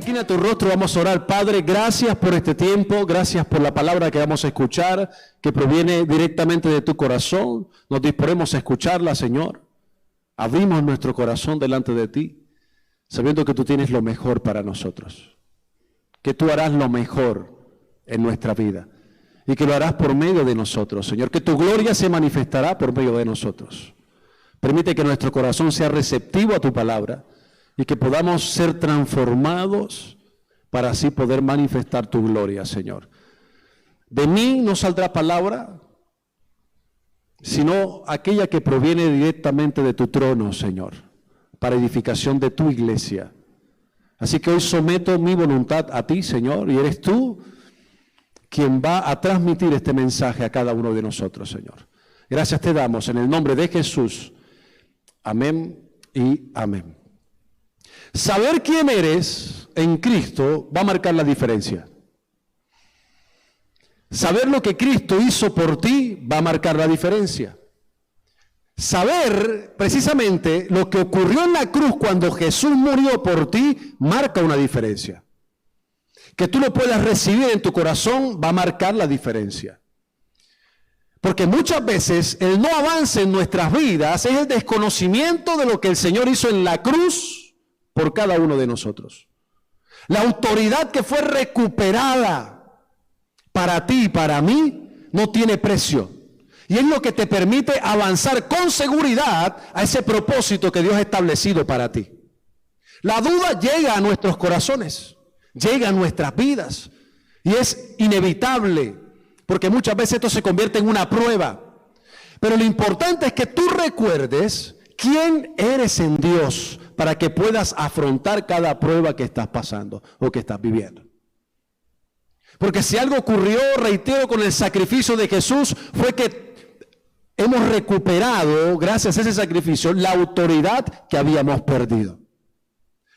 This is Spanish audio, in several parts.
Inclina tu rostro, vamos a orar. Padre, gracias por este tiempo, gracias por la palabra que vamos a escuchar, que proviene directamente de tu corazón. Nos disponemos a escucharla, Señor. Abrimos nuestro corazón delante de ti, sabiendo que tú tienes lo mejor para nosotros, que tú harás lo mejor en nuestra vida y que lo harás por medio de nosotros, Señor, que tu gloria se manifestará por medio de nosotros. Permite que nuestro corazón sea receptivo a tu palabra y que podamos ser transformados para así poder manifestar tu gloria, Señor. De mí no saldrá palabra, sino aquella que proviene directamente de tu trono, Señor, para edificación de tu iglesia. Así que hoy someto mi voluntad a ti, Señor, y eres tú quien va a transmitir este mensaje a cada uno de nosotros, Señor. Gracias te damos en el nombre de Jesús. Amén y amén. Saber quién eres en Cristo va a marcar la diferencia. Saber lo que Cristo hizo por ti va a marcar la diferencia. Saber precisamente lo que ocurrió en la cruz cuando Jesús murió por ti marca una diferencia. Que tú lo puedas recibir en tu corazón va a marcar la diferencia. Porque muchas veces el no avance en nuestras vidas es el desconocimiento de lo que el Señor hizo en la cruz por cada uno de nosotros. La autoridad que fue recuperada para ti y para mí no tiene precio. Y es lo que te permite avanzar con seguridad a ese propósito que Dios ha establecido para ti. La duda llega a nuestros corazones, llega a nuestras vidas y es inevitable porque muchas veces esto se convierte en una prueba. Pero lo importante es que tú recuerdes quién eres en Dios para que puedas afrontar cada prueba que estás pasando o que estás viviendo. Porque si algo ocurrió, reitero, con el sacrificio de Jesús, fue que hemos recuperado, gracias a ese sacrificio, la autoridad que habíamos perdido.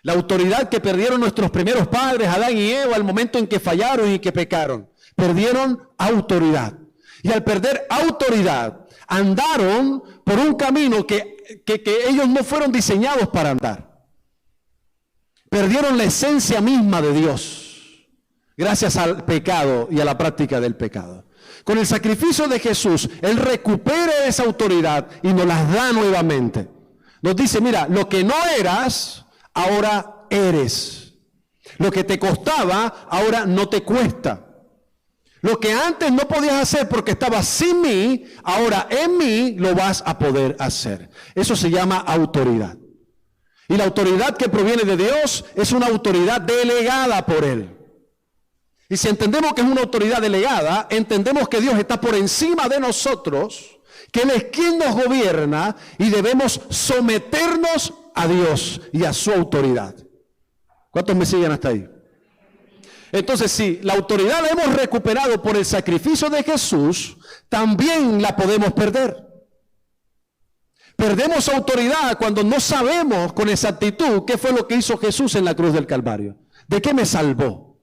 La autoridad que perdieron nuestros primeros padres, Adán y Eva, al momento en que fallaron y que pecaron. Perdieron autoridad. Y al perder autoridad, andaron por un camino que ellos no fueron diseñados para andar. Perdieron la esencia misma de Dios, gracias al pecado y a la práctica del pecado. Con el sacrificio de Jesús, Él recupera esa autoridad y nos las da nuevamente. Nos dice, mira, lo que no eras, ahora eres. Lo que te costaba, ahora no te cuesta. Lo que antes no podías hacer porque estabas sin mí, ahora en mí lo vas a poder hacer. Eso se llama autoridad. Y la autoridad que proviene de Dios es una autoridad delegada por Él. Y si entendemos que es una autoridad delegada, entendemos que Dios está por encima de nosotros, que Él es quien nos gobierna y debemos someternos a Dios y a su autoridad. ¿Cuántos me siguen hasta ahí? Entonces, si la autoridad la hemos recuperado por el sacrificio de Jesús, también la podemos perder. Perdemos autoridad cuando no sabemos con exactitud qué fue lo que hizo Jesús en la cruz del Calvario. ¿De qué me salvó?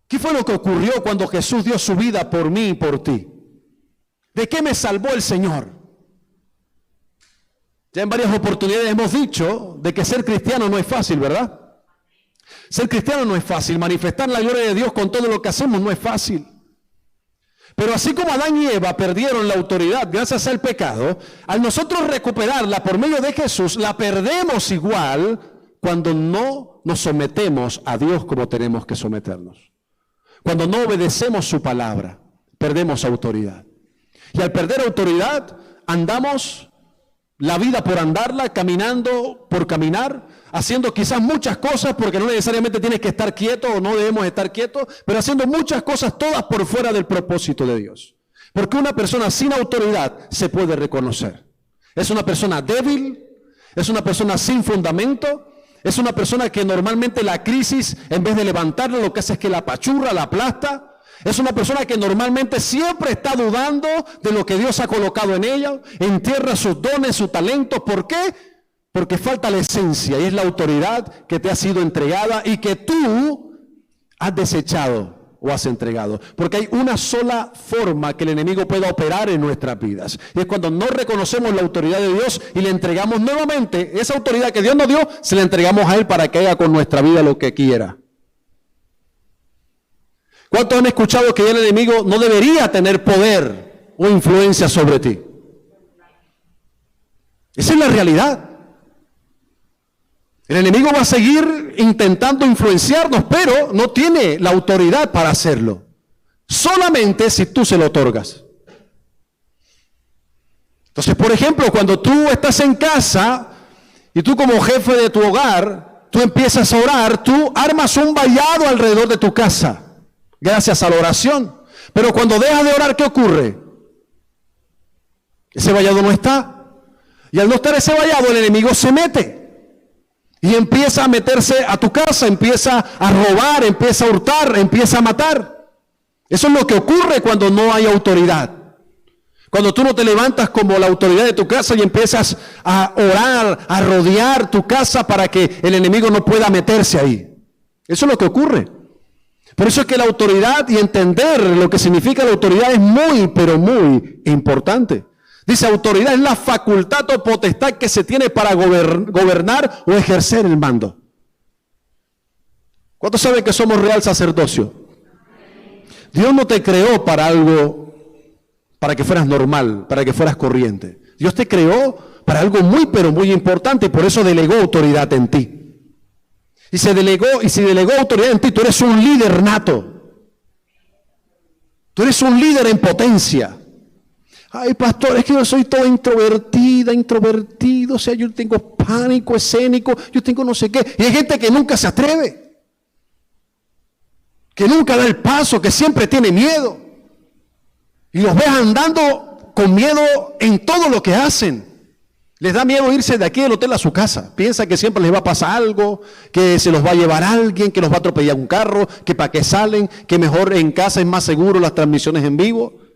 ¿Qué fue lo que ocurrió cuando Jesús dio su vida por mí y por ti? ¿De qué me salvó el Señor? Ya en varias oportunidades hemos dicho de que ser cristiano no es fácil, ¿verdad? Ser cristiano no es fácil, manifestar la gloria de Dios con todo lo que hacemos no es fácil. Pero así como Adán y Eva perdieron la autoridad gracias al pecado, al nosotros recuperarla por medio de Jesús, la perdemos igual cuando no nos sometemos a Dios como tenemos que someternos. Cuando no obedecemos su palabra, perdemos autoridad. Y al perder autoridad, andamos la vida por andarla, caminando por caminar, haciendo quizás muchas cosas, porque no necesariamente tienes que estar quieto o no debemos estar quietos, pero haciendo muchas cosas todas por fuera del propósito de Dios. Porque una persona sin autoridad se puede reconocer. Es una persona débil, es una persona sin fundamento, es una persona que normalmente la crisis, en vez de levantarla, lo que hace es que la apachurra, la aplasta. Es una persona que normalmente siempre está dudando de lo que Dios ha colocado en ella, entierra sus dones, sus talentos. ¿Por qué? Porque falta la esencia y es la autoridad que te ha sido entregada y que tú has desechado o has entregado. Porque hay una sola forma que el enemigo pueda operar en nuestras vidas. Y es cuando no reconocemos la autoridad de Dios y le entregamos nuevamente esa autoridad que Dios nos dio, se la entregamos a Él para que haga con nuestra vida lo que quiera. ¿Cuántos han escuchado que el enemigo no debería tener poder o influencia sobre ti? Esa es la realidad. El enemigo va a seguir intentando influenciarnos, pero no tiene la autoridad para hacerlo. Solamente si tú se lo otorgas. Entonces, por ejemplo, cuando tú estás en casa y tú como jefe de tu hogar, tú empiezas a orar, tú armas un vallado alrededor de tu casa, gracias a la oración. Pero cuando dejas de orar, ¿qué ocurre? Ese vallado no está. Y al no estar ese vallado, el enemigo se mete. Y empieza a meterse a tu casa, empieza a robar, empieza a hurtar, empieza a matar. Eso es lo que ocurre cuando no hay autoridad. Cuando tú no te levantas como la autoridad de tu casa y empiezas a orar, a rodear tu casa para que el enemigo no pueda meterse ahí. Eso es lo que ocurre. Por eso es que la autoridad y entender lo que significa la autoridad es muy, pero muy importante. Dice, autoridad es la facultad o potestad que se tiene para gobernar o ejercer el mando. ¿Cuántos saben que somos real sacerdocio? Dios no te creó para algo, para que fueras normal, para que fueras corriente. Dios te creó para algo muy, pero muy importante y por eso delegó autoridad en ti. Y si delegó autoridad en ti, tú eres un líder nato. Tú eres un líder en potencia. Ay, pastor, es que yo soy todo introvertido, o sea, yo tengo pánico escénico, yo tengo no sé qué. Y hay gente que nunca se atreve, que nunca da el paso, que siempre tiene miedo. Y los ves andando con miedo en todo lo que hacen. Les da miedo irse de aquí del hotel a su casa. Piensa que siempre les va a pasar algo, que se los va a llevar alguien, que los va a atropellar un carro, que para qué salen, que mejor en casa es más seguro las transmisiones en vivo.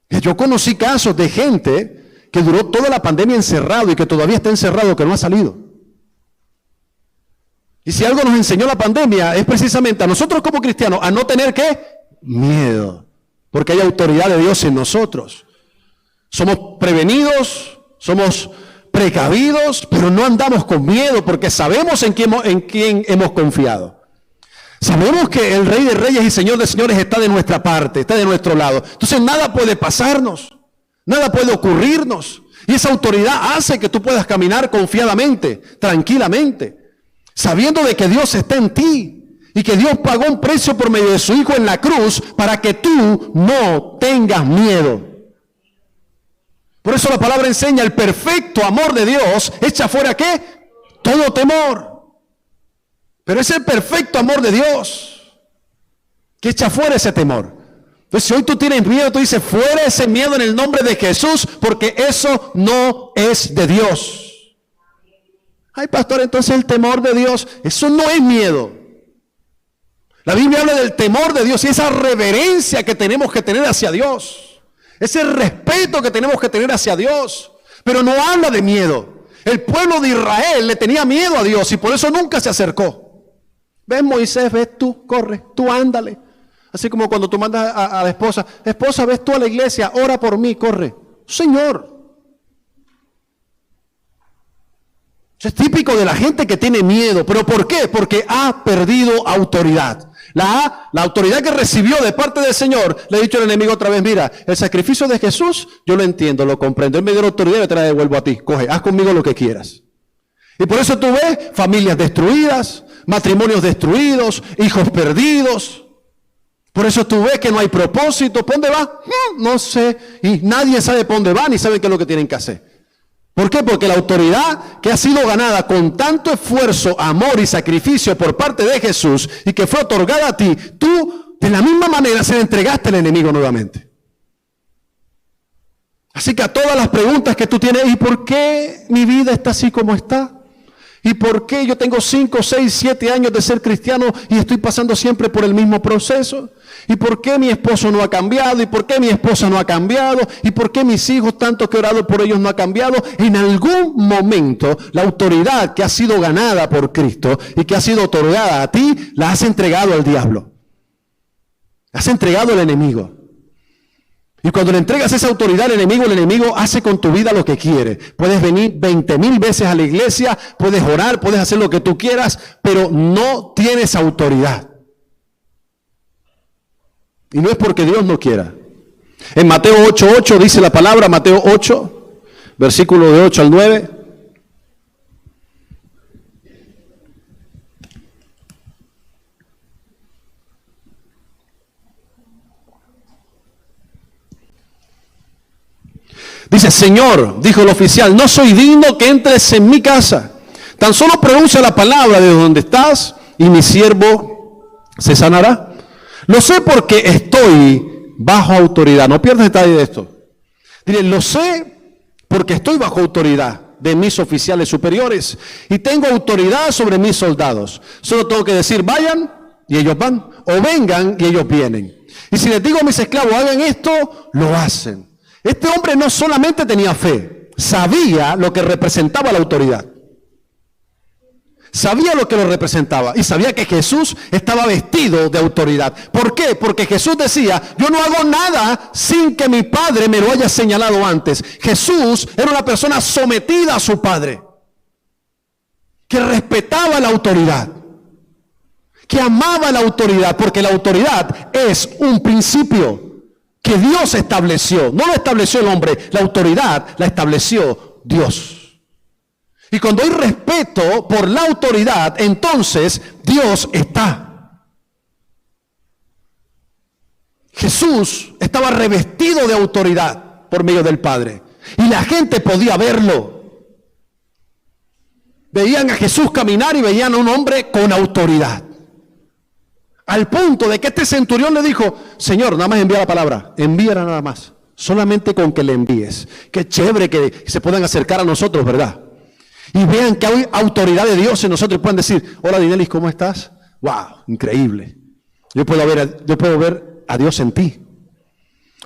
Yo conocí casos de gente que duró toda la pandemia encerrado y que todavía está encerrado, que no ha salido. Y si algo nos enseñó la pandemia es precisamente a nosotros como cristianos a no tener ¿qué? Miedo, porque hay autoridad de Dios en nosotros. Somos prevenidos, somos precavidos, pero no andamos con miedo porque sabemos en quién hemos confiado. Sabemos que el Rey de Reyes y Señor de Señores está de nuestra parte, está de nuestro lado. Entonces nada puede pasarnos, nada puede ocurrirnos. Y esa autoridad hace que tú puedas caminar confiadamente, tranquilamente, sabiendo de que Dios está en ti y que Dios pagó un precio por medio de su Hijo en la cruz para que tú no tengas miedo. Por eso la palabra enseña, el perfecto amor de Dios echa fuera ¿qué? Todo temor. Pero es el perfecto amor de Dios que echa fuera ese temor. Entonces, si hoy tú tienes miedo, tú dices, fuera ese miedo en el nombre de Jesús, porque eso no es de Dios. Ay, pastor, entonces el temor de Dios, eso no es miedo. La Biblia habla del temor de Dios y esa reverencia que tenemos que tener hacia Dios. Ese respeto que tenemos que tener hacia Dios. Pero no habla de miedo. El pueblo de Israel le tenía miedo a Dios y por eso nunca se acercó. Ves Moisés, ves tú, corre, tú ándale. Así como cuando tú mandas a la esposa, ves tú a la iglesia, ora por mí, corre. Señor. Eso es típico de la gente que tiene miedo. ¿Pero por qué? Porque ha perdido autoridad. La autoridad que recibió de parte del Señor, le he dicho al enemigo otra vez, mira, el sacrificio de Jesús, yo lo entiendo, lo comprendo. Él me dio la autoridad y te la devuelvo a ti. Coge, haz conmigo lo que quieras. Y por eso tú ves familias destruidas, matrimonios destruidos, hijos perdidos. Por eso tú ves que no hay propósito. ¿Por dónde va? No sé. Y nadie sabe por dónde va ni sabe qué es lo que tienen que hacer. ¿Por qué? Porque la autoridad que ha sido ganada con tanto esfuerzo, amor y sacrificio por parte de Jesús y que fue otorgada a ti, tú de la misma manera se la entregaste al enemigo nuevamente. Así que a todas las preguntas que tú tienes, ¿y por qué mi vida está así como está? ¿Y por qué yo tengo 5, 6, 7 años de ser cristiano y estoy pasando siempre por el mismo proceso? ¿Y por qué mi esposo no ha cambiado? ¿Y por qué mi esposa no ha cambiado? ¿Y por qué mis hijos, tanto que he orado por ellos, no ha cambiado? En algún momento, la autoridad que ha sido ganada por Cristo y que ha sido otorgada a ti, la has entregado al diablo. Has entregado al enemigo. Y cuando le entregas esa autoridad al enemigo, el enemigo hace con tu vida lo que quiere. Puedes venir 20,000 veces a la iglesia, puedes orar, puedes hacer lo que tú quieras, pero no tienes autoridad. Y no es porque Dios no quiera. En Mateo 8:8 dice la palabra, Mateo 8, versículo de 8 al 9. Dice, Señor, dijo el oficial, no soy digno que entres en mi casa. Tan solo pronuncia la palabra de donde estás y mi siervo se sanará. Lo sé porque estoy bajo autoridad. No pierdas detalle de esto. Dile, lo sé porque estoy bajo autoridad de mis oficiales superiores y tengo autoridad sobre mis soldados. Solo tengo que decir, vayan y ellos van, o vengan y ellos vienen. Y si les digo a mis esclavos, hagan esto, lo hacen. Este hombre no solamente tenía fe, sabía lo que representaba la autoridad. Sabía lo que lo representaba y sabía que Jesús estaba vestido de autoridad. ¿Por qué? Porque Jesús decía, yo no hago nada sin que mi Padre me lo haya señalado antes. Jesús era una persona sometida a su Padre, que respetaba la autoridad, que amaba la autoridad, porque la autoridad es un principio que Dios estableció. No lo estableció el hombre, la autoridad la estableció Dios. Y cuando hay respeto por la autoridad, entonces Dios está. Jesús estaba revestido de autoridad por medio del Padre. Y la gente podía verlo. Veían a Jesús caminar y veían a un hombre con autoridad. Al punto de que este centurión le dijo, Señor, nada más envía la palabra, envíala nada más, solamente con que le envíes. Qué chévere que se puedan acercar a nosotros, ¿verdad? Y vean que hay autoridad de Dios en nosotros y puedan decir, hola Dinelis, ¿cómo estás? Wow, increíble. Yo puedo ver a Dios en ti.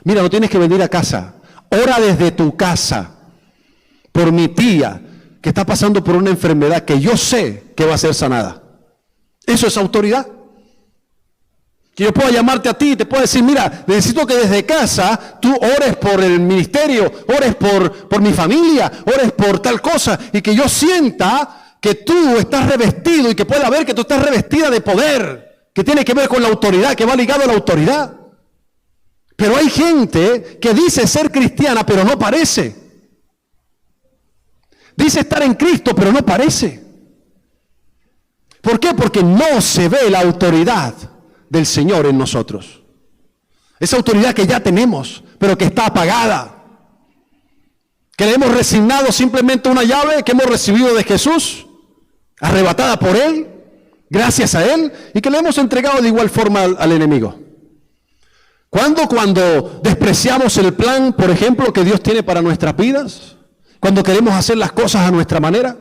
Mira, no tienes que venir a casa, ora desde tu casa por mi tía que está pasando por una enfermedad que yo sé que va a ser sanada. Eso es autoridad. Que yo pueda llamarte a ti y te pueda decir, mira, necesito que desde casa tú ores por el ministerio, ores por mi familia, ores por tal cosa, y que yo sienta que tú estás revestido y que pueda ver que tú estás revestida de poder, que tiene que ver con la autoridad, que va ligado a la autoridad. Pero hay gente que dice ser cristiana, pero no parece. Dice estar en Cristo, pero no parece. ¿Por qué? Porque no se ve la autoridad del Señor en nosotros. Esa autoridad que ya tenemos, pero que está apagada. Que le hemos resignado simplemente una llave que hemos recibido de Jesús, arrebatada por Él, gracias a Él, y que le hemos entregado de igual forma al enemigo. Cuando despreciamos el plan, por ejemplo, que Dios tiene para nuestras vidas, cuando queremos hacer las cosas a nuestra manera,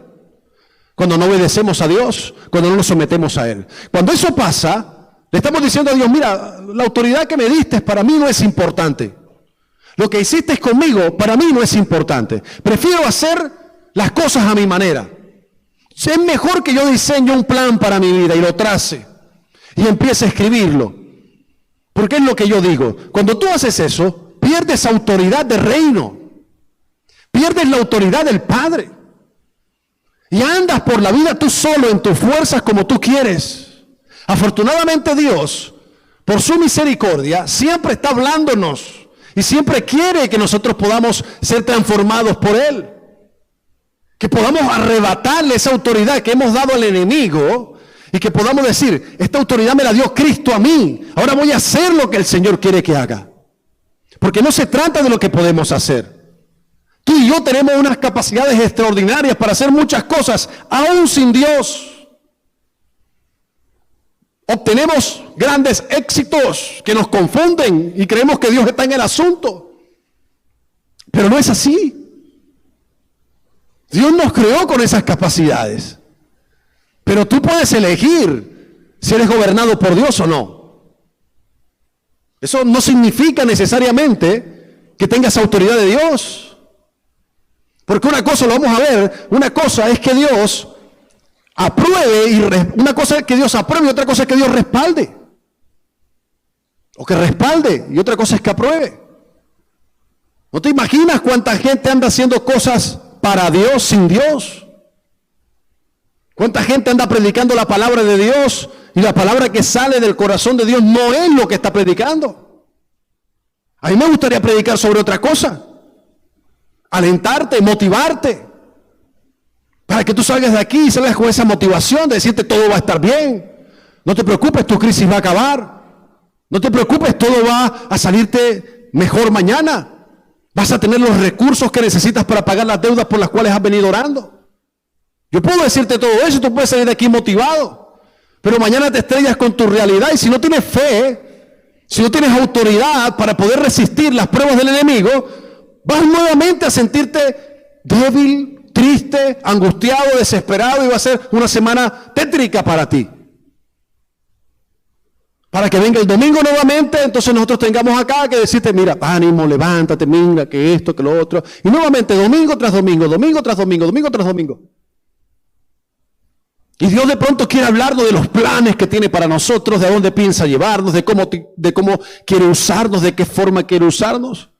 cuando no obedecemos a Dios, cuando no nos sometemos a Él. Cuando eso pasa, le estamos diciendo a Dios, mira, la autoridad que me diste para mí no es importante. Lo que hiciste conmigo para mí no es importante. Prefiero hacer las cosas a mi manera. Es mejor que yo diseñe un plan para mi vida y lo trace y empiece a escribirlo. Porque es lo que yo digo. Cuando tú haces eso, pierdes autoridad de reino. Pierdes la autoridad del Padre. Y andas por la vida tú solo en tus fuerzas como tú quieres. Afortunadamente Dios, por su misericordia, siempre está hablándonos y siempre quiere que nosotros podamos ser transformados por Él. Que podamos arrebatarle esa autoridad que hemos dado al enemigo y que podamos decir, esta autoridad me la dio Cristo a mí. Ahora voy a hacer lo que el Señor quiere que haga. Porque no se trata de lo que podemos hacer. Tú y yo tenemos unas capacidades extraordinarias para hacer muchas cosas, aún sin Dios. Obtenemos grandes éxitos que nos confunden y creemos que Dios está en el asunto. Pero no es así. Dios nos creó con esas capacidades. Pero tú puedes elegir si eres gobernado por Dios o no. Eso no significa necesariamente que tengas autoridad de Dios. Porque una cosa, lo vamos a ver, una cosa es que Dios apruebe, y una cosa es que Dios apruebe y otra cosa es que Dios respalde. o que respalde, y otra cosa es que apruebe. ¿No te imaginas cuánta gente anda haciendo cosas para Dios sin Dios? ¿Cuánta gente anda predicando la palabra de Dios y la palabra que sale del corazón de Dios no es lo que está predicando? A mí me gustaría predicar sobre otra cosa, alentarte, motivarte, para que tú salgas de aquí y salgas con esa motivación de decirte todo va a estar bien. No te preocupes, tu crisis va a acabar. No te preocupes, todo va a salirte mejor mañana. Vas a tener los recursos que necesitas para pagar las deudas por las cuales has venido orando. Yo puedo decirte todo eso, tú puedes salir de aquí motivado, pero mañana te estrellas con tu realidad y si no tienes fe, si no tienes autoridad para poder resistir las pruebas del enemigo, vas nuevamente a sentirte débil, triste, angustiado, desesperado y va a ser una semana tétrica para ti. Para que venga el domingo nuevamente, entonces nosotros tengamos acá que decirte, mira, ánimo, levántate, mira, que esto, que lo otro. Y nuevamente, domingo tras domingo, domingo tras domingo, domingo tras domingo. Y Dios de pronto quiere hablarnos de los planes que tiene para nosotros, de a dónde piensa llevarnos, de cómo quiere usarnos, de qué forma quiere usarnos.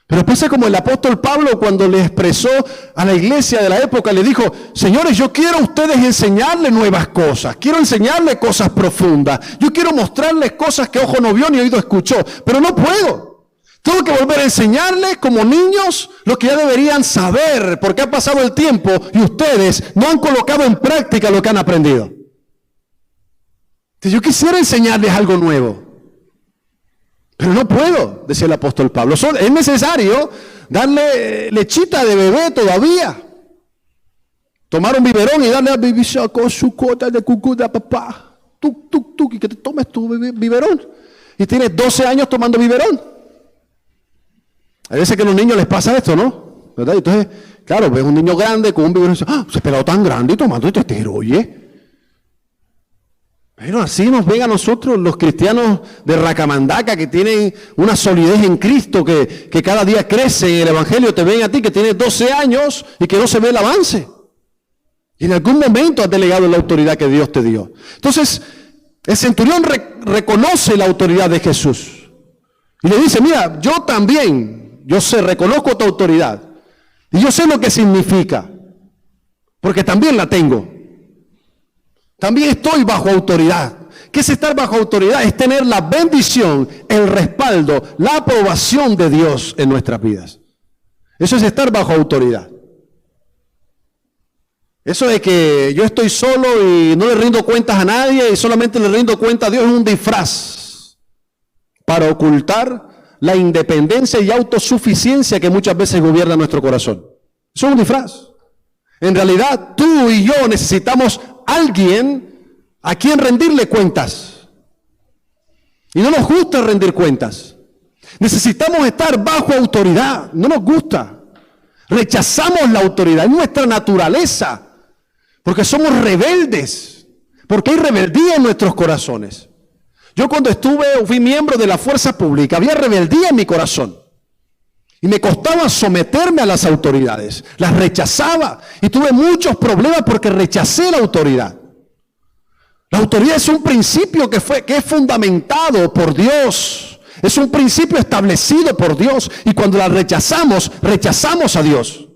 Pero pasa como el apóstol Pablo cuando le expresó a la iglesia de la época, le dijo, señores, yo quiero a ustedes enseñarles nuevas cosas, quiero enseñarles cosas profundas, yo quiero mostrarles cosas que ojo no vio ni oído escuchó, pero no puedo. Tengo que volver a enseñarles como niños lo que ya deberían saber, porque ha pasado el tiempo y ustedes no han colocado en práctica lo que han aprendido. Entonces, yo quisiera enseñarles algo nuevo, pero no puedo, decía el apóstol Pablo. Es necesario darle lechita de bebé todavía. Tomar un biberón y darle a bebé con su cota de cucú de papá. Y que te tomes tu biberón. Y tienes 12 años tomando biberón. Hay veces que a los niños les pasa esto, ¿no? ¿Verdad? Entonces, claro, ves un niño grande con un biberón y dice, ¡ah! Se ha pelado tan grande y tomando este esteroide. Pero así nos ven a nosotros los cristianos de Racamandaca que tienen una solidez en Cristo, que cada día crece en el Evangelio, te ven a ti que tienes 12 años y que no se ve el avance. Y en algún momento has delegado la autoridad que Dios te dio. Entonces, el centurión reconoce la autoridad de Jesús. Y le dice, mira, yo también, yo sé, reconozco tu autoridad. Y yo sé lo que significa, porque también la tengo. También estoy bajo autoridad. ¿Qué es estar bajo autoridad? Es tener la bendición, el respaldo, la aprobación de Dios en nuestras vidas. Eso es estar bajo autoridad. Eso de que yo estoy solo y no le rindo cuentas a nadie y solamente le rindo cuenta a Dios es un disfraz para ocultar la independencia y autosuficiencia que muchas veces gobierna nuestro corazón. Eso es un disfraz. En realidad, tú y yo necesitamos alguien a quien rendirle cuentas. Y no nos gusta rendir cuentas. Necesitamos estar bajo autoridad. No nos gusta. Rechazamos la autoridad. Es nuestra naturaleza. Porque somos rebeldes. Porque hay rebeldía en nuestros corazones. Yo cuando fui miembro de la fuerza pública, había rebeldía en mi corazón. Y me costaba someterme a las autoridades. Las rechazaba. Y tuve muchos problemas porque rechacé la autoridad. La autoridad es un principio que es fundamentado por Dios. Es un principio establecido por Dios. Y cuando la rechazamos, rechazamos a Dios.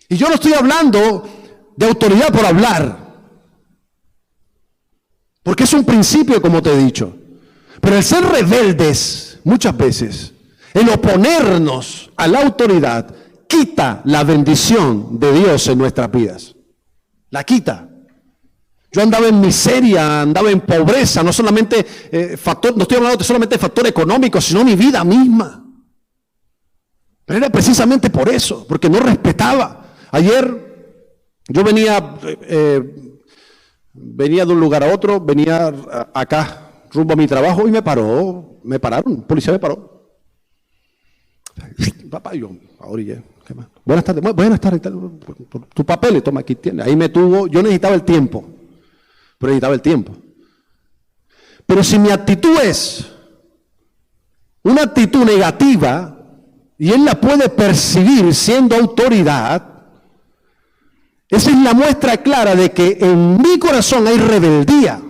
Y yo no estoy hablando de autoridad por hablar. Porque es un principio, como te he dicho. Pero el ser rebeldes, muchas veces, el oponernos a la autoridad, quita la bendición de Dios en nuestras vidas. La quita. Yo andaba en miseria, andaba en pobreza, no solamente no estoy hablando solamente de factor económico, sino mi vida misma. Pero era precisamente por eso, porque no respetaba. Ayer yo venía de un lugar a otro, venía acá rumbo a mi trabajo y me pararon, un policía me paró. Papá, yo, ahora ya, ¿qué más? Buenas tardes, tu papel, toma, aquí tiene. Ahí me tuvo, yo necesitaba el tiempo. Pero si mi actitud es una actitud negativa y él la puede percibir siendo autoridad, esa es la muestra clara de que en mi corazón hay rebeldía.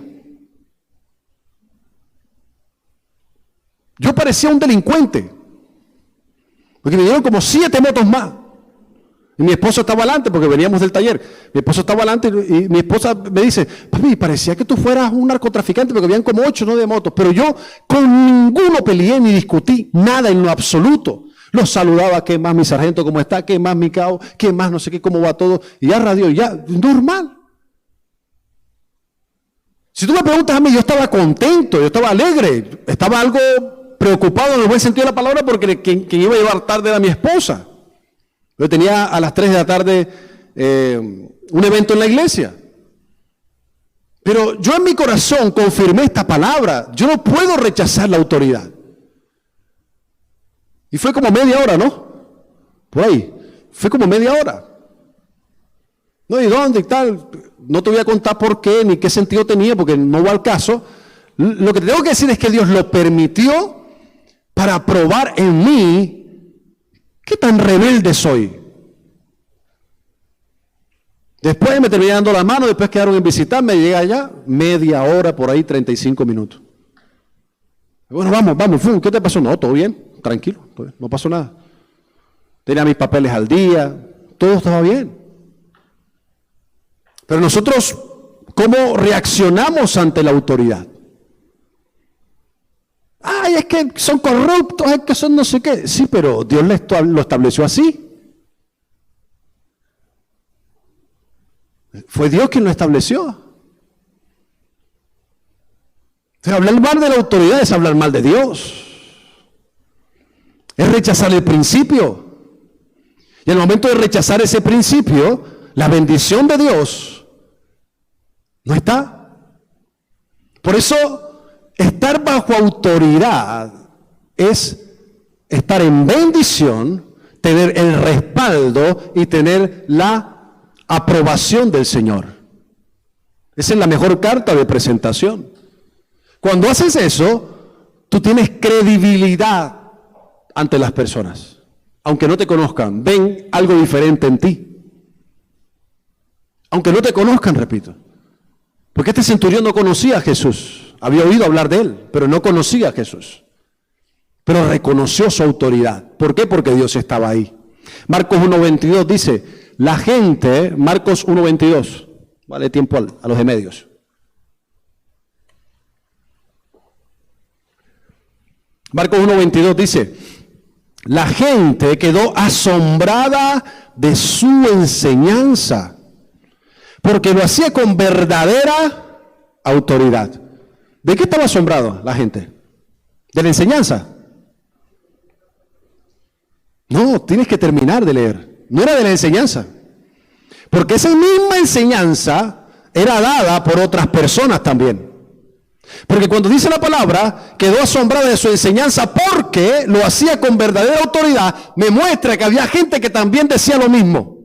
Yo parecía un delincuente, porque me dieron como 7 motos más. Y mi esposo estaba adelante, porque veníamos del taller. Mi esposo estaba adelante y mi esposa me dice, papi, parecía que tú fueras un narcotraficante, porque habían como 8 o 9 motos. Pero yo con ninguno peleé ni discutí, nada en lo absoluto. Los saludaba, ¿qué más mi sargento, cómo está? ¿Qué más mi cabo? ¿Qué más no sé qué, cómo va todo? Y ya radio, ya, normal. Si tú me preguntas a mí, yo estaba contento, yo estaba alegre, estaba algo preocupado en el buen sentido de la palabra, porque quien iba a llevar tarde era mi esposa. Yo tenía a las 3 de la tarde un evento en la iglesia. Pero yo en mi corazón confirmé esta palabra. Yo no puedo rechazar la autoridad. Y fue como media hora, ¿no? Por ahí. Fue como media hora. No, ¿y dónde y tal? No te voy a contar por qué ni qué sentido tenía, porque no va al caso. Lo que te tengo que decir es que Dios lo permitió para probar en mí qué tan rebelde soy. Después me terminé dando la mano, después quedaron en visitarme, llegué allá, media hora, por ahí 35 minutos. Bueno, vamos, ¿qué te pasó? No, todo bien, tranquilo, no pasó nada. Tenía mis papeles al día, todo estaba bien. Pero nosotros, ¿cómo reaccionamos ante la autoridad? Ay, es que son corruptos, es que son no sé qué. Sí, pero Dios lo estableció así. Fue Dios quien lo estableció. Entonces, hablar mal de la autoridad es hablar mal de Dios. Es rechazar el principio. Y en el momento de rechazar ese principio, la bendición de Dios no está. Por eso, estar bajo autoridad es estar en bendición, tener el respaldo y tener la aprobación del Señor. Esa es la mejor carta de presentación. Cuando haces eso, tú tienes credibilidad ante las personas. Aunque no te conozcan, ven algo diferente en ti. Aunque no te conozcan, repito. Porque este centurión no conocía a Jesús. Había oído hablar de él, pero no conocía a Jesús. Pero reconoció su autoridad. ¿Por qué? Porque Dios estaba ahí. Marcos 1:22 dice, la gente, Marcos 1:22, vale tiempo a los de medios. Marcos 1:22 dice, la gente quedó asombrada de su enseñanza, porque lo hacía con verdadera autoridad. ¿De qué estaba asombrado la gente? ¿De la enseñanza? No, tienes que terminar de leer. No era de la enseñanza. Porque esa misma enseñanza era dada por otras personas también. Porque cuando dice la palabra, quedó asombrada de su enseñanza porque lo hacía con verdadera autoridad, me muestra que había gente que también decía lo mismo,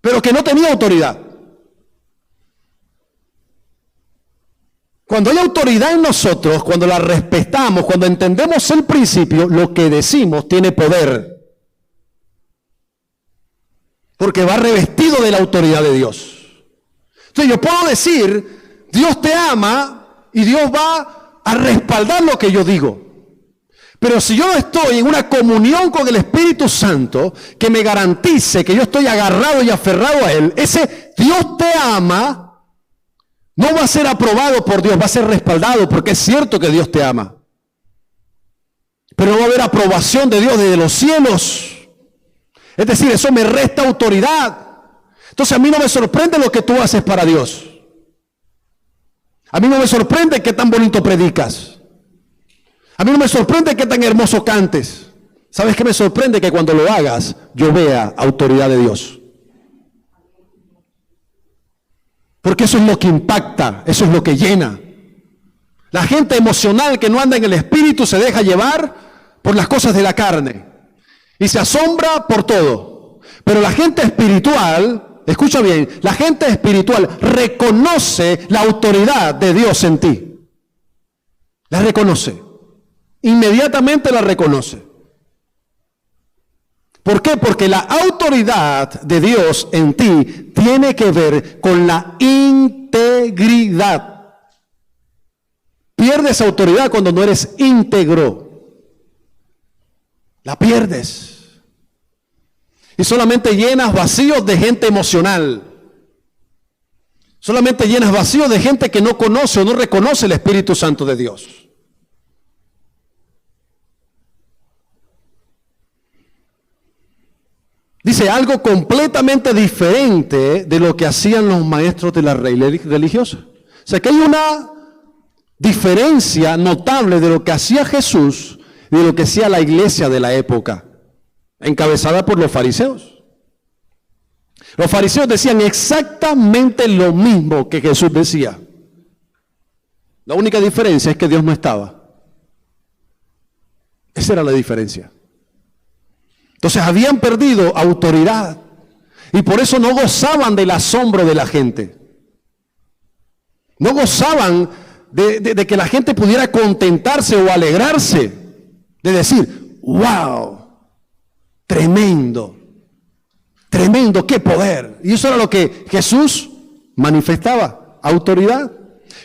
pero que no tenía autoridad. Cuando hay autoridad en nosotros, cuando la respetamos, cuando entendemos el principio, lo que decimos tiene poder. Porque va revestido de la autoridad de Dios. Entonces yo puedo decir, Dios te ama y Dios va a respaldar lo que yo digo. Pero si yo no estoy en una comunión con el Espíritu Santo que me garantice que yo estoy agarrado y aferrado a Él, ese Dios te ama no va a ser aprobado por Dios, va a ser respaldado, porque es cierto que Dios te ama. Pero no va a haber aprobación de Dios desde los cielos. Es decir, eso me resta autoridad. Entonces a mí no me sorprende lo que tú haces para Dios. A mí no me sorprende qué tan bonito predicas. A mí no me sorprende qué tan hermoso cantes. ¿Sabes qué me sorprende? Que cuando lo hagas, yo vea autoridad de Dios. Porque eso es lo que impacta, eso es lo que llena. La gente emocional que no anda en el Espíritu se deja llevar por las cosas de la carne y se asombra por todo. Pero la gente espiritual, escucha bien, la gente espiritual reconoce la autoridad de Dios en ti. La reconoce. Inmediatamente la reconoce. ¿Por qué? Porque la autoridad de Dios en ti tiene que ver con la integridad. pierdes autoridad cuando no eres íntegro. La pierdes. Y solamente llenas vacíos de gente emocional. Solamente llenas vacíos de gente que no conoce o no reconoce el Espíritu Santo de Dios. Dice algo completamente diferente de lo que hacían los maestros de la ley religiosa. O sea que hay una diferencia notable de lo que hacía Jesús y de lo que hacía la iglesia de la época, encabezada por los fariseos. Los fariseos decían exactamente lo mismo que Jesús decía. La única diferencia es que Dios no estaba. Esa era la diferencia. Entonces habían perdido autoridad y por eso no gozaban del asombro de la gente. No gozaban de que la gente pudiera contentarse o alegrarse, de decir, wow, tremendo, tremendo, qué poder. Y eso era lo que Jesús manifestaba, autoridad.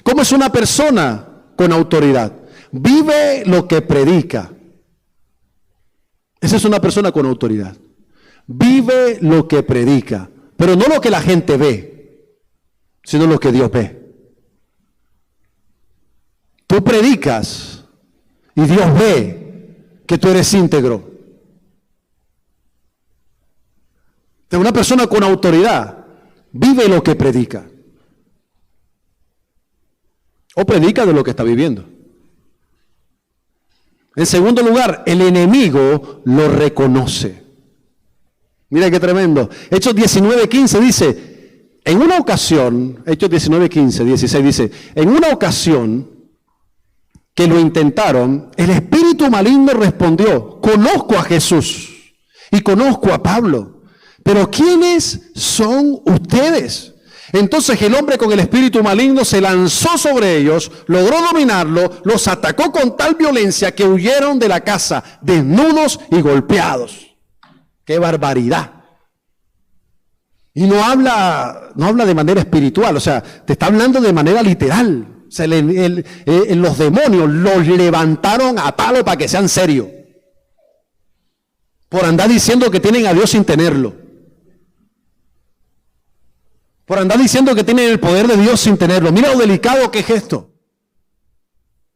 ¿Cómo es una persona con autoridad? Vive lo que predica. Esa es una persona con autoridad. Vive lo que predica, pero no lo que la gente ve, sino lo que Dios ve. Tú predicas y Dios ve que tú eres íntegro. De una persona con autoridad, vive lo que predica. O predica de lo que está viviendo. En segundo lugar, el enemigo lo reconoce. Mira qué tremendo. Hechos 19:15 dice, en una ocasión, Hechos 19:15, 16 dice, en una ocasión que lo intentaron, el espíritu maligno respondió, conozco a Jesús y conozco a Pablo, pero ¿quiénes son ustedes? Entonces el hombre con el espíritu maligno se lanzó sobre ellos, logró dominarlo, los atacó con tal violencia que huyeron de la casa, desnudos y golpeados. ¡Qué barbaridad! Y no habla de manera espiritual, o sea, te está hablando de manera literal. O sea, los demonios los levantaron a palo para que sean serios. Por andar diciendo que tienen a Dios sin tenerlo. Por andar diciendo que tienen el poder de Dios sin tenerlo. Mira lo delicado que es esto.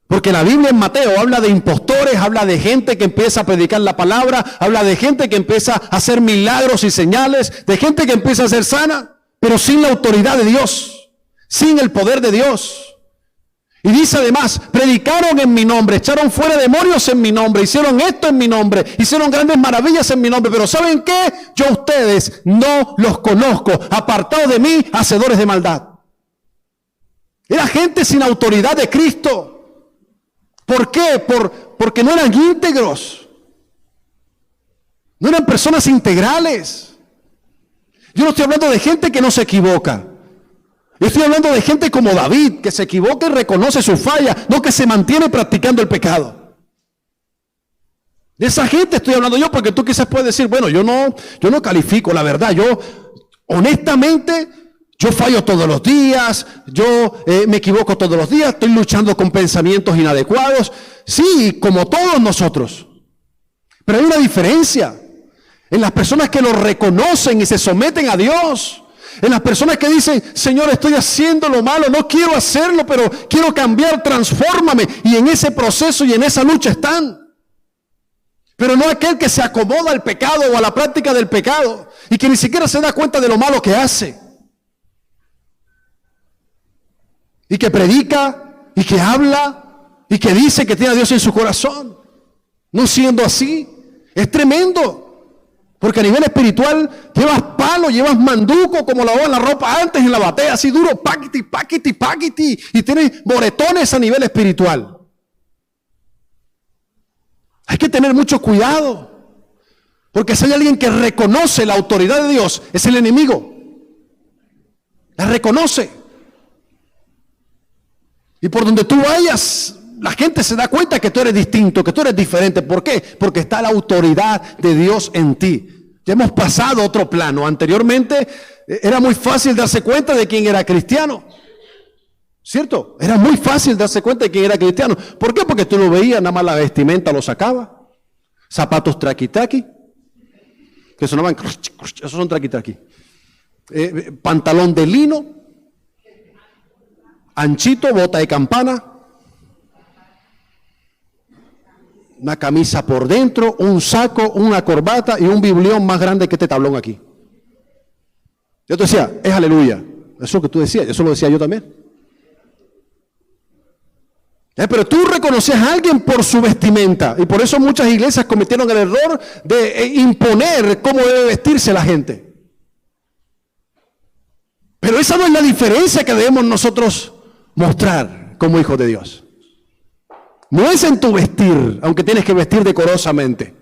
Porque la Biblia en Mateo habla de impostores, habla de gente que empieza a predicar la palabra, habla de gente que empieza a hacer milagros y señales, de gente que empieza a ser sana, pero sin la autoridad de Dios, sin el poder de Dios. Y dice además, predicaron en mi nombre, echaron fuera demonios en mi nombre, hicieron esto en mi nombre, hicieron grandes maravillas en mi nombre, pero ¿saben qué? Yo a ustedes no los conozco, apartados de mí, hacedores de maldad. Era gente sin autoridad de Cristo. ¿Por qué? Porque no eran íntegros. No eran personas integrales. Yo no estoy hablando de gente que no se equivoca. Yo estoy hablando de gente como David, que se equivoca y reconoce su falla, no que se mantiene practicando el pecado. De esa gente estoy hablando yo, porque tú quizás puedes decir, bueno, yo no califico, la verdad, yo honestamente, yo fallo todos los días, yo me equivoco todos los días, estoy luchando con pensamientos inadecuados. Sí, como todos nosotros. Pero hay una diferencia en las personas que lo reconocen y se someten a Dios. En las personas que dicen, Señor, estoy haciendo lo malo, no quiero hacerlo, pero quiero cambiar, transfórmame. Y en ese proceso y en esa lucha están. Pero no aquel que se acomoda al pecado o a la práctica del pecado y que ni siquiera se da cuenta de lo malo que hace. Y que predica, y que habla, y que dice que tiene a Dios en su corazón. No siendo así, es tremendo. Porque a nivel espiritual llevas palo, llevas manduco como lavaban la ropa antes en la batea, así duro, paquiti, paquiti, paquiti, y tienes moretones a nivel espiritual. Hay que tener mucho cuidado, porque si hay alguien que reconoce la autoridad de Dios, es el enemigo. La reconoce. Y por donde tú vayas, la gente se da cuenta que tú eres distinto, que tú eres diferente. ¿Por qué? Porque está la autoridad de Dios en ti. Ya hemos pasado a otro plano. Anteriormente era muy fácil darse cuenta de quién era cristiano. ¿Cierto? Era muy fácil darse cuenta de que era cristiano. ¿Por qué? Porque tú lo veías, nada más la vestimenta lo sacaba. Zapatos traqui-traqui, que sonaban, esos son traqui-traqui. Pantalón de lino, anchito, bota de campana, una camisa por dentro, un saco, una corbata y un biblión más grande que este tablón aquí. Yo te decía, es aleluya. Eso es lo que tú decías, eso lo decía yo también. Pero tú reconocías a alguien por su vestimenta y por eso muchas iglesias cometieron el error de imponer cómo debe vestirse la gente. Pero esa no es la diferencia que debemos nosotros mostrar como hijos de Dios. No es en tu vestir, aunque tienes que vestir decorosamente.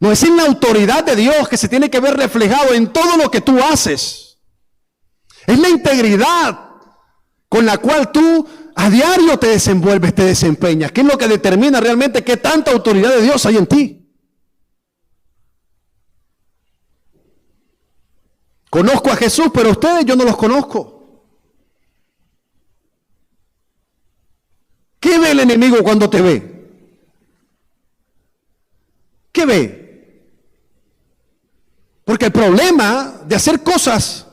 No es en la autoridad de Dios que se tiene que ver reflejado en todo lo que tú haces. Es la integridad con la cual tú a diario te desenvuelves, te desempeñas. ¿Qué es lo que determina realmente qué tanta autoridad de Dios hay en ti? Conozco a Jesús, pero a ustedes yo no los conozco. ¿Qué ve el enemigo cuando te ve? ¿Qué ve? Porque el problema de hacer cosas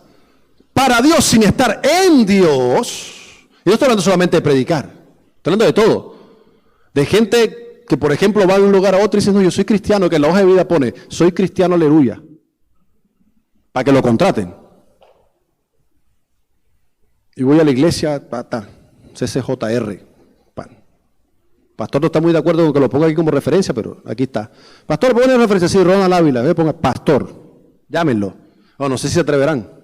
para Dios sin estar en Dios, y no estoy hablando solamente de predicar, estoy hablando de todo. De gente que, por ejemplo, va de un lugar a otro y dice, no, yo soy cristiano, que en la hoja de vida pone, soy cristiano, aleluya, para que lo contraten. Y voy a la iglesia, CCJR. Pastor no está muy de acuerdo con que lo ponga aquí como referencia, pero aquí está. Pastor, pone referencia, sí, Ronald Ávila, ponga pastor, llámenlo. Oh, no sé si se atreverán.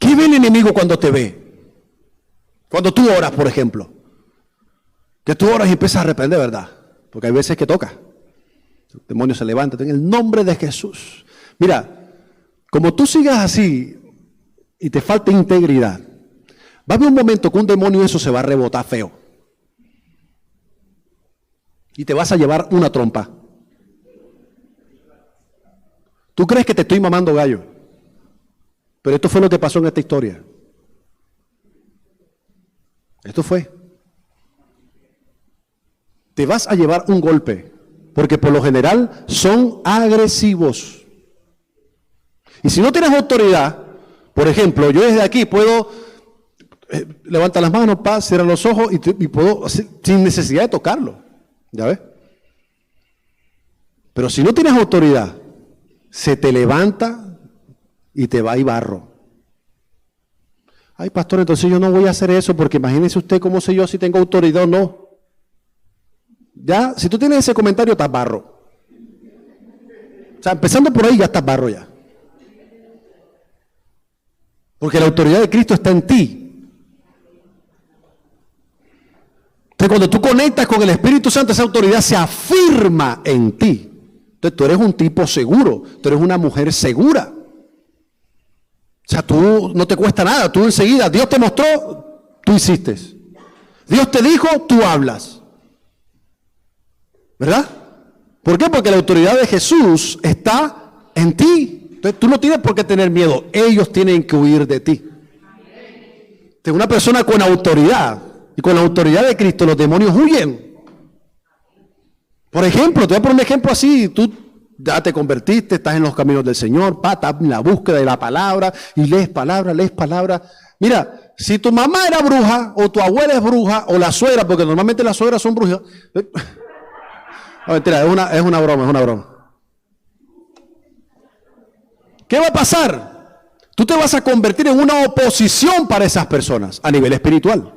¿Qué ve el enemigo cuando te ve? Cuando tú oras, por ejemplo. Que tú oras y empiezas a reprender, ¿verdad? Porque hay veces que toca. El demonio se levanta en el nombre de Jesús. Mira, como tú sigas así y te falta integridad, va a haber un momento que un demonio eso se va a rebotar feo. Y te vas a llevar una trompa. ¿Tú crees que te estoy mamando gallo? Pero esto fue lo que pasó en esta historia. Esto fue. Te vas a llevar un golpe, porque por lo general son agresivos. Y si no tienes autoridad, por ejemplo, yo desde aquí puedo levantar las manos, cierra los ojos y puedo hacer, sin necesidad de tocarlo. ¿Ya ves? Pero si no tienes autoridad, se te levanta y te va y barro. Ay, pastor, entonces yo no voy a hacer eso, porque imagínese usted cómo sé yo si tengo autoridad o no. Ya, si tú tienes ese comentario, estás barro. O sea, empezando por ahí ya estás barro ya. Porque la autoridad de Cristo está en ti. Entonces, cuando tú conectas con el Espíritu Santo, esa autoridad se afirma en ti. Entonces, tú eres un tipo seguro, tú eres una mujer segura. O sea, tú no te cuesta nada, tú enseguida, Dios te mostró, tú hiciste. Dios te dijo, tú hablas. ¿Verdad? ¿Por qué? Porque la autoridad de Jesús está en ti. Entonces, tú no tienes por qué tener miedo, ellos tienen que huir de ti. Entonces, una persona con autoridad y con la autoridad de Cristo, los demonios huyen. Por ejemplo, te voy a poner un ejemplo así, tú ya te convertiste, estás en los caminos del Señor, estás en la búsqueda de la palabra y lees palabra. Mira, si tu mamá era bruja o tu abuela es bruja o la suegra, porque normalmente las suegras son brujas. No, mentira, es una broma. ¿Qué va a pasar? Tú te vas a convertir en una oposición para esas personas a nivel espiritual.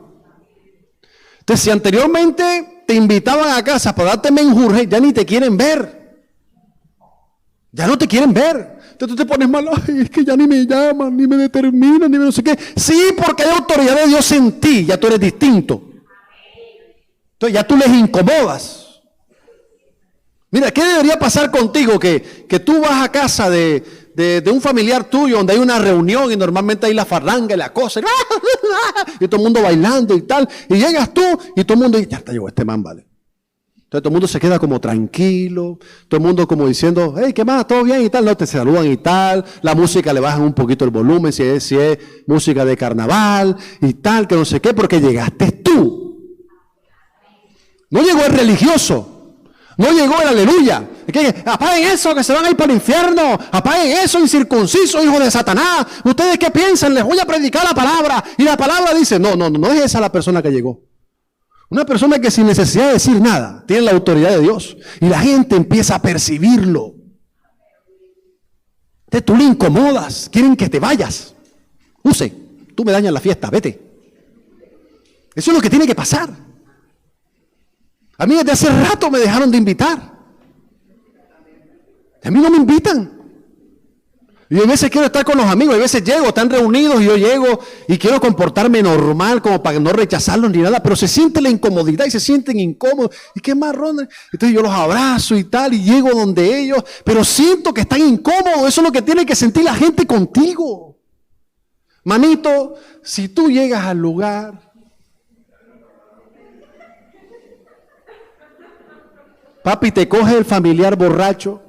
Entonces, si anteriormente te invitaban a casa para darte menjurje, ya ni te quieren ver. Ya no te quieren ver. Entonces tú te pones mal, ay, es que ya ni me llaman, ni me determinan, ni me no sé qué. Sí, porque hay autoridad de Dios en ti, ya tú eres distinto. Entonces ya tú les incomodas. Mira, ¿qué debería pasar contigo? Que tú vas a casa de un familiar tuyo donde hay una reunión y normalmente hay la farranga y la cosa. Y todo el mundo bailando y tal. Y llegas tú y todo el mundo dice, ya está, llegó este man, vale. Entonces todo el mundo se queda como tranquilo, todo el mundo como diciendo, hey, ¿qué más? ¿Todo bien? Y tal, no te saludan y tal, la música le bajan un poquito el volumen, si es música de carnaval y tal, que no sé qué, porque llegaste tú. No llegó el religioso, no llegó el aleluya. ¿Qué? Apaguen eso, que se van a ir para el infierno, apaguen eso, incircunciso, hijo de Satanás. ¿Ustedes qué piensan? Les voy a predicar la palabra. Y la palabra dice, no es esa la persona que llegó. Una persona que sin necesidad de decir nada, tiene la autoridad de Dios. Y la gente empieza a percibirlo. Entonces tú le incomodas, quieren que te vayas. Tú me dañas la fiesta, vete. Eso es lo que tiene que pasar. A mí desde hace rato me dejaron de invitar. A mí no me invitan. Y a veces quiero estar con los amigos, a veces llego, están reunidos y yo llego y quiero comportarme normal como para no rechazarlos ni nada, pero se siente la incomodidad y se sienten incómodos. ¿Y qué marrón? Entonces yo los abrazo y tal y llego donde ellos, pero siento que están incómodos. Eso es lo que tiene que sentir la gente contigo. Manito, si tú llegas al lugar, papi, te coge el familiar borracho,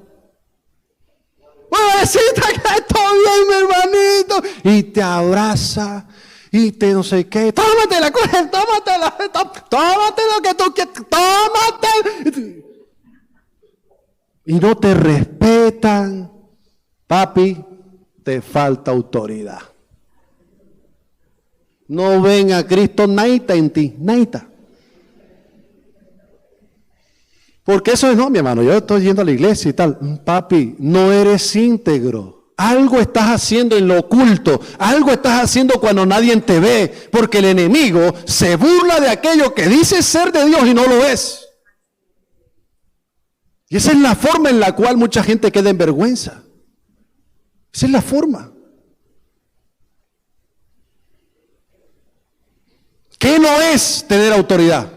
¡Pobrecita, que todo bien, mi hermanito! Y te abraza y te no sé qué. ¡Tómatela, coge, tómatela! ¡Tómate lo que tú quieras! ¡Tómate! Y no te respetan. Papi, te falta autoridad. No ven a Cristo naita en ti, naita. Porque eso es, no, mi hermano, yo estoy yendo a la iglesia y tal. Papi, no eres íntegro. Algo estás haciendo en lo oculto. Algo estás haciendo cuando nadie te ve. Porque el enemigo se burla de aquello que dice ser de Dios y no lo es. Y esa es la forma en la cual mucha gente queda en vergüenza. Esa es la forma. ¿Qué no es tener autoridad?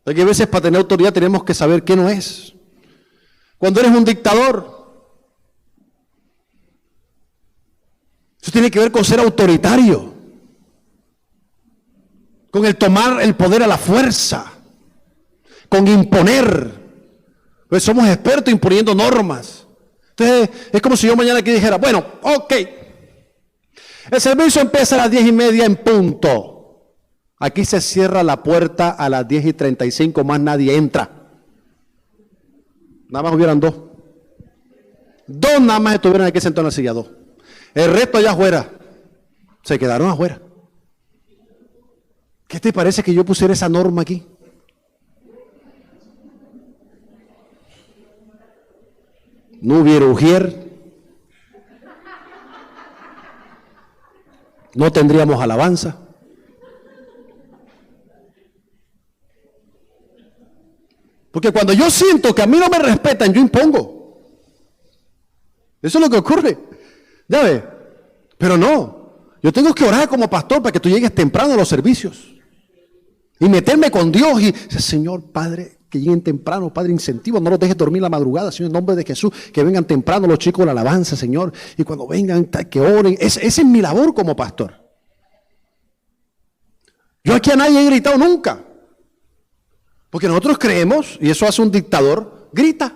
Porque a veces para tener autoridad tenemos que saber qué no es. Cuando eres un dictador, eso tiene que ver con ser autoritario, con el tomar el poder a la fuerza, con imponer. Pues somos expertos imponiendo normas. Entonces es como si yo mañana aquí dijera, bueno, ok, el servicio empieza a las 10:30 en punto. Aquí se cierra la puerta a las 10:35, más nadie entra. Nada más hubieran dos. Dos nada más estuvieron aquí sentados en la silla, dos. El resto allá afuera. Se quedaron afuera. ¿Qué te parece que yo pusiera esa norma aquí? No hubiera ujier. No tendríamos alabanza. Porque cuando yo siento que a mí no me respetan, yo impongo. Eso es lo que ocurre. Ya ve. Pero no. Yo tengo que orar como pastor para que tú llegues temprano a los servicios. Y meterme con Dios y decir, Señor, Padre, que lleguen temprano, Padre, incentiva, no los dejes dormir la madrugada, Señor, en nombre de Jesús, que vengan temprano los chicos de la alabanza, Señor. Y cuando vengan, que oren. Esa es mi labor como pastor. Yo aquí a nadie he gritado nunca. Porque nosotros creemos, y eso hace un dictador, grita.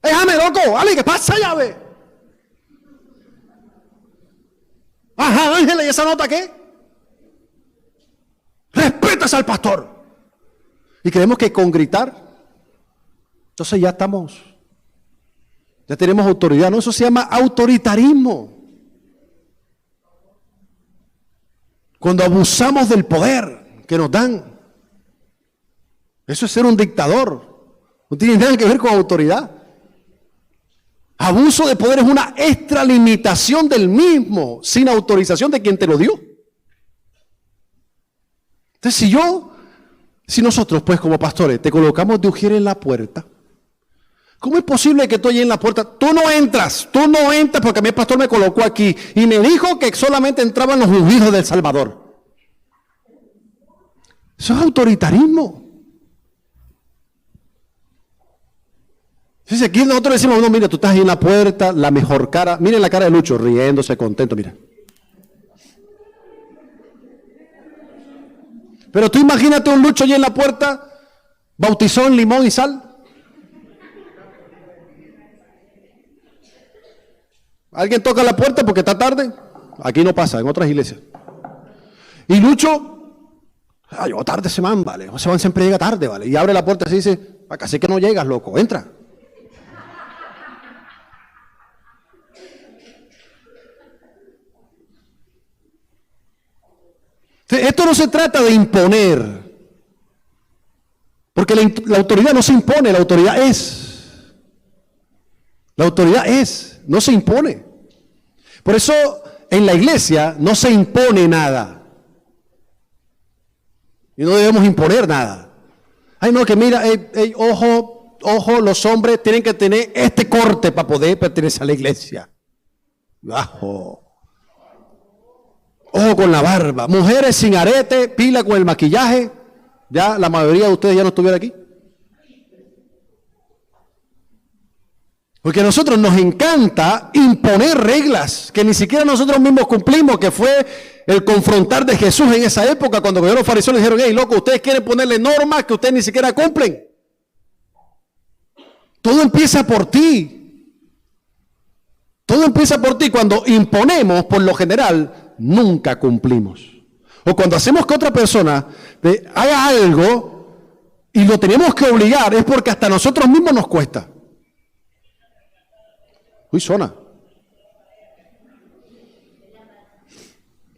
¡Déjame, loco! ¡Ale, qué pasa, llave! Ajá, Ángela, ¿y esa nota qué? Respetas al pastor. Y creemos que con gritar, entonces ya tenemos autoridad. No, eso se llama autoritarismo. Cuando abusamos del poder que nos dan. Eso es ser un dictador. No tiene nada que ver con autoridad. Abuso de poder es una extralimitación del mismo, sin autorización de quien te lo dio. Entonces, si nosotros, pues, como pastores, te colocamos de ujier en la puerta, ¿cómo es posible que tú allí en la puerta, tú no entras porque a mí el pastor me colocó aquí y me dijo que solamente entraban los ungidos del Salvador? Eso es autoritarismo. Entonces aquí nosotros decimos, no, mira, tú estás ahí en la puerta, la mejor cara, miren la cara de Lucho, riéndose, contento, mira. Pero tú imagínate un Lucho allí en la puerta ¿Bautizó en limón y sal? ¿Alguien toca la puerta porque está tarde? Aquí no pasa, en otras iglesias. Y Lucho, llegó tarde ese man, vale. Ese man siempre llega tarde, vale. Y abre la puerta y dice, acá sé que no llegas, loco, entra. Esto no se trata de imponer, porque la autoridad no se impone, la autoridad es. La autoridad es, no se impone. Por eso en la iglesia no se impone nada. Y no debemos imponer nada. Ay, no, que mira, ojo, los hombres tienen que tener este corte para poder pertenecer a la iglesia. Bajo. Ojo con la barba. Mujeres sin arete, pila con el maquillaje. Ya la mayoría de ustedes ya no estuviera aquí. Porque a nosotros nos encanta imponer reglas que ni siquiera nosotros mismos cumplimos, que fue el confrontar de Jesús en esa época, cuando los fariseos le dijeron, hey, loco, ustedes quieren ponerle normas que ustedes ni siquiera cumplen. Todo empieza por ti. Todo empieza por ti. Cuando imponemos, por lo general, nunca cumplimos. O cuando hacemos que otra persona haga algo y lo tenemos que obligar, es porque hasta a nosotros mismos nos cuesta. Uy, zona.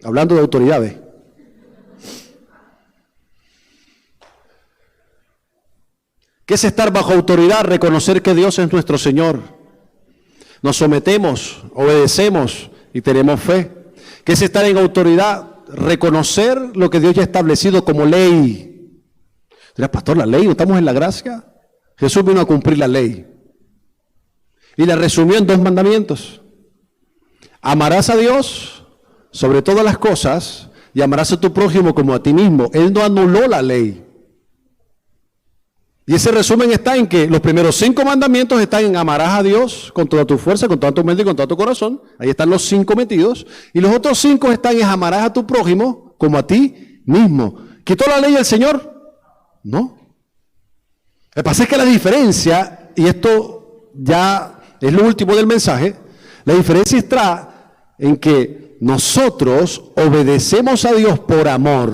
Hablando de autoridades. ¿Qué es estar bajo autoridad? Reconocer que Dios es nuestro Señor. Nos sometemos, obedecemos y tenemos fe. ¿Qué es estar en autoridad? Reconocer lo que Dios ya ha establecido como ley. Dirá, pastor, la ley, ¿no estamos en la gracia? Jesús vino a cumplir la ley. Y la resumió en 2 mandamientos. Amarás a Dios sobre todas las cosas y amarás a tu prójimo como a ti mismo. Él no anuló la ley. Y ese resumen está en que los primeros 5 mandamientos están en amarás a Dios con toda tu fuerza, con toda tu mente y con todo tu corazón. Ahí están los 5 metidos. Y los otros 5 están en amarás a tu prójimo como a ti mismo. ¿Quitó la ley el Señor? No. Lo que pasa es que la diferencia, y esto ya es lo último del mensaje, la diferencia está en que nosotros obedecemos a Dios por amor,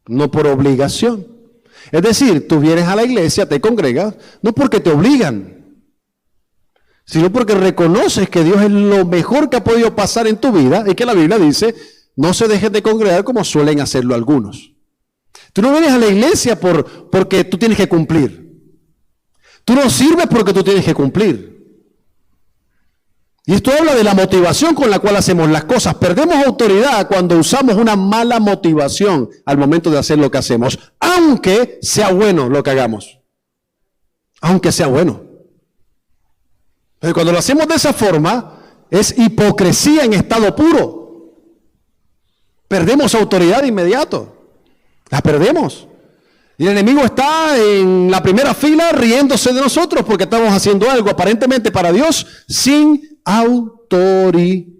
no por obligación. Es decir, tú vienes a la iglesia, te congregas, no porque te obligan, sino porque reconoces que Dios es lo mejor que ha podido pasar en tu vida y que la Biblia dice, no se dejen de congregar como suelen hacerlo algunos. Tú no vienes a la iglesia porque tú tienes que cumplir. Tú no sirves porque tú tienes que cumplir. Y esto habla de la motivación con la cual hacemos las cosas. Perdemos autoridad cuando usamos una mala motivación al momento de hacer lo que hacemos, aunque sea bueno lo que hagamos. Aunque sea bueno. Pero cuando lo hacemos de esa forma, es hipocresía en estado puro. Perdemos autoridad de inmediato. La perdemos. Y el enemigo está en la primera fila riéndose de nosotros porque estamos haciendo algo aparentemente para Dios sin autoridad.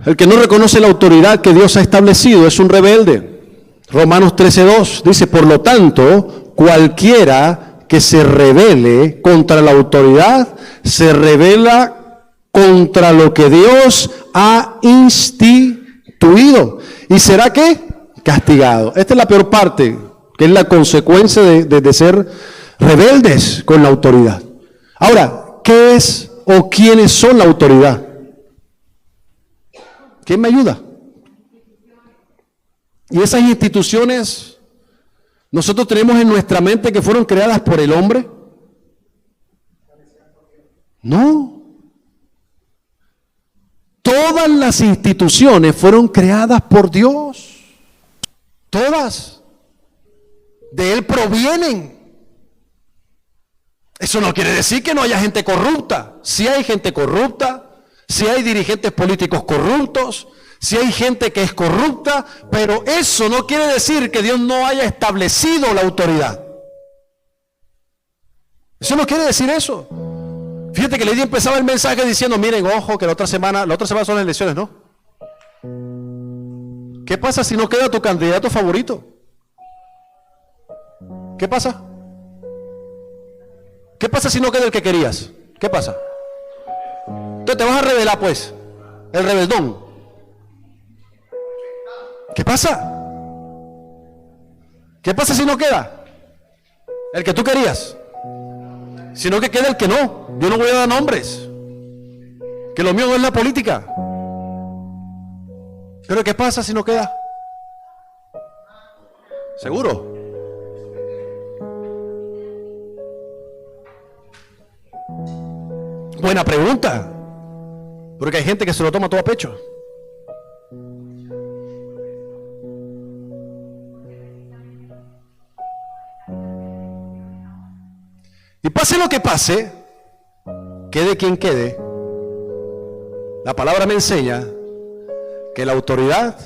El que no reconoce la autoridad que Dios ha establecido es un rebelde. Romanos 13:2 dice, por lo tanto, cualquiera que se rebele contra la autoridad, se rebela contra lo que Dios ha instituido. ¿Y será qué? Castigado. Esta es la peor parte, que es la consecuencia de ser rebeldes con la autoridad. Ahora, ¿qué es o quiénes son la autoridad? ¿Quién me ayuda? Y esas instituciones, nosotros tenemos en nuestra mente que fueron creadas por el hombre. No. Todas las instituciones fueron creadas por Dios. Todas. De Él provienen. Eso no quiere decir que no haya gente corrupta. Sí hay gente corrupta, sí hay dirigentes políticos corruptos, sí hay gente que es corrupta, pero eso no quiere decir que Dios no haya establecido la autoridad. Eso no quiere decir eso. Fíjate que Lady empezaba el mensaje diciendo, miren, ojo, que la otra semana son las elecciones, ¿no? ¿Qué pasa si no queda tu candidato favorito? ¿Qué pasa? ¿Qué pasa si no queda el que querías? ¿Qué pasa? Entonces te vas a rebelar, pues, el rebeldón. ¿Qué pasa? ¿Qué pasa si no queda el que tú querías? Sino que queda el que no. Yo no voy a dar nombres, que lo mío no es la política. Pero ¿qué pasa si no queda? ¿Seguro? Buena pregunta, porque hay gente que se lo toma todo a pecho. Y pase lo que pase, quede quien quede, la palabra me enseña que la autoridad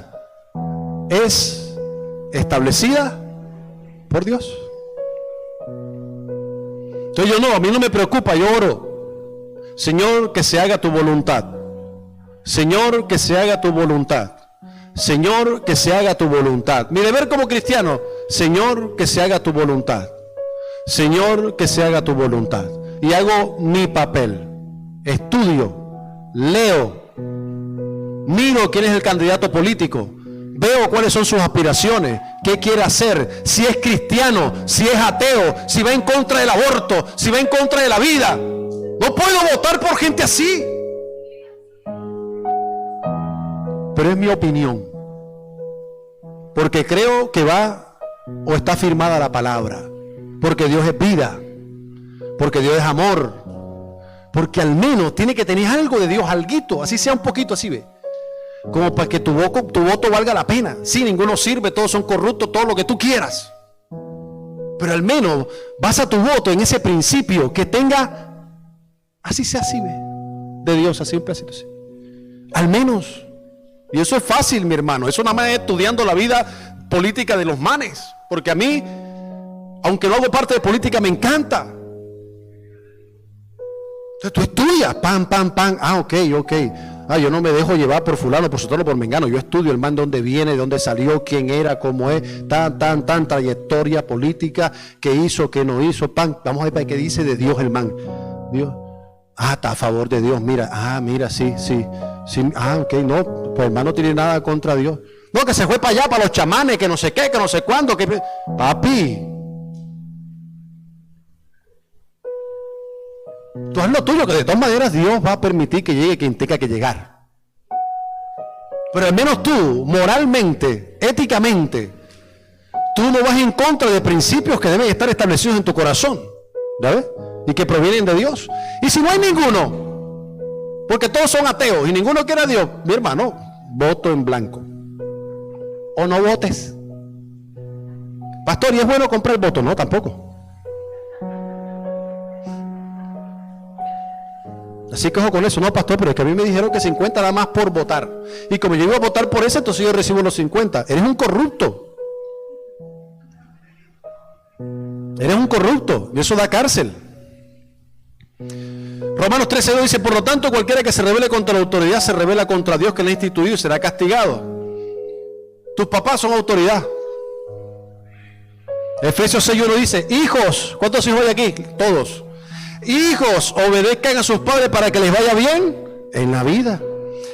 es establecida por Dios. Entonces a mí no me preocupa, yo oro. Señor, que se haga tu voluntad. Señor, que se haga tu voluntad. Señor, que se haga tu voluntad. Mi deber como cristiano, Señor, que se haga tu voluntad. Señor, que se haga tu voluntad. Y hago mi papel. Estudio, leo, miro quién es el candidato político, veo cuáles son sus aspiraciones, qué quiere hacer, si es cristiano, si es ateo, si va en contra del aborto, si va en contra de la vida. No puedo votar por gente así. Pero es mi opinión, porque creo que va o está firmada la palabra, porque Dios es vida, porque Dios es amor, porque al menos tiene que tener algo de Dios, alguito, así sea un poquito, así ve, como para que tu voto valga la pena. Sí, ninguno sirve, todos son corruptos, todo lo que tú quieras, pero al menos basa tu voto en ese principio que tenga, así sea, así ve, de Dios, así un pedacito así, al menos. Y eso es fácil, mi hermano, eso nada más es estudiando la vida política de los manes, porque a mí, aunque no hago parte de política, me encanta. Entonces tú estudias, pam, ok. Yo no me dejo llevar por fulano, por sotano, por mengano. Yo estudio el man, de dónde viene, de dónde salió, quién era, cómo es, tan trayectoria política, qué hizo, qué no hizo, pam. Vamos a ver para qué dice de Dios el man. Dios, está a favor de Dios, mira, sí. Ok, no, pues el man no tiene nada contra Dios. No, que se fue para allá, para los chamanes, que no sé qué, que no sé cuándo, que... Papi, tú haz lo tuyo, que de todas maneras Dios va a permitir que llegue quien tenga que llegar. Pero al menos tú, moralmente, éticamente, tú no vas en contra de principios que deben estar establecidos en tu corazón, ¿sabes? Y que provienen de Dios. Y si no hay ninguno, porque todos son ateos y ninguno quiere a Dios, mi hermano, voto en blanco. O no votes. Pastor, ¿y es bueno comprar voto? No, tampoco. Así que ojo con eso. No, pastor, pero es que a mí me dijeron que 50 nada más por votar. Y como yo iba a votar por ese, entonces yo recibo los 50. Eres un corrupto. Eres un corrupto. Y eso da cárcel. Romanos 13:2 dice: por lo tanto, cualquiera que se rebele contra la autoridad se rebela contra Dios que le ha instituido y será castigado. Tus papás son autoridad. Efesios 6:1 dice: hijos, ¿cuántos hijos hay aquí? Todos. Hijos, obedezcan a sus padres para que les vaya bien en la vida.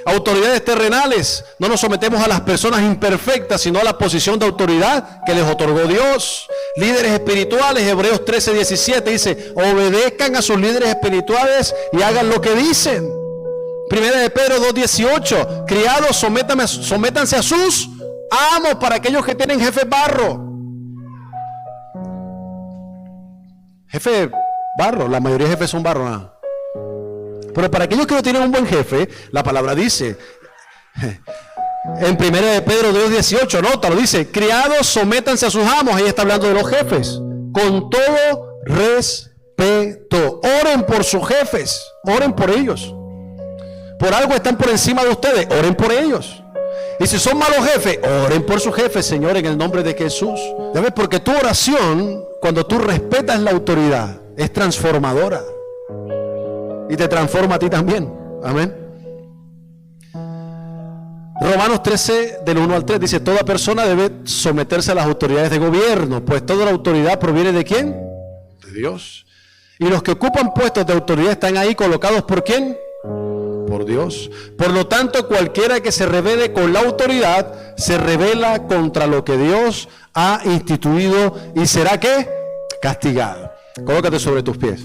Autoridades terrenales, no nos sometemos a las personas imperfectas, sino a la posición de autoridad que les otorgó Dios. Líderes espirituales, Hebreos 13:17 dice: obedezcan a sus líderes espirituales y hagan lo que dicen. Primera de Pedro 2:18, criados, sométanse a sus amos, para aquellos que tienen jefe barro. Jefe barro, la mayoría de jefes son barro, ¿no? Pero para aquellos que no tienen un buen jefe, la palabra dice en primera de Pedro 2:18, nótalo, dice: criados, sométanse a sus amos. Ahí está hablando de los jefes, con todo respeto. Oren por sus jefes, oren por ellos. Por algo están por encima de ustedes, oren por ellos. Y si son malos jefes, oren por sus jefes, Señor, en el nombre de Jesús. ¿Sabes? Porque tu oración, cuando tú respetas la autoridad, es transformadora. Y te transforma a ti también. Amén. Romanos 13, del 1 al 3, dice, toda persona debe someterse a las autoridades de gobierno, pues toda la autoridad proviene ¿de quién? De Dios. Y los que ocupan puestos de autoridad están ahí colocados ¿por quién? Por Dios. Por lo tanto, cualquiera que se rebele con la autoridad, se rebela contra lo que Dios ha instituido y será ¿qué? Castigado. Colócate sobre tus pies.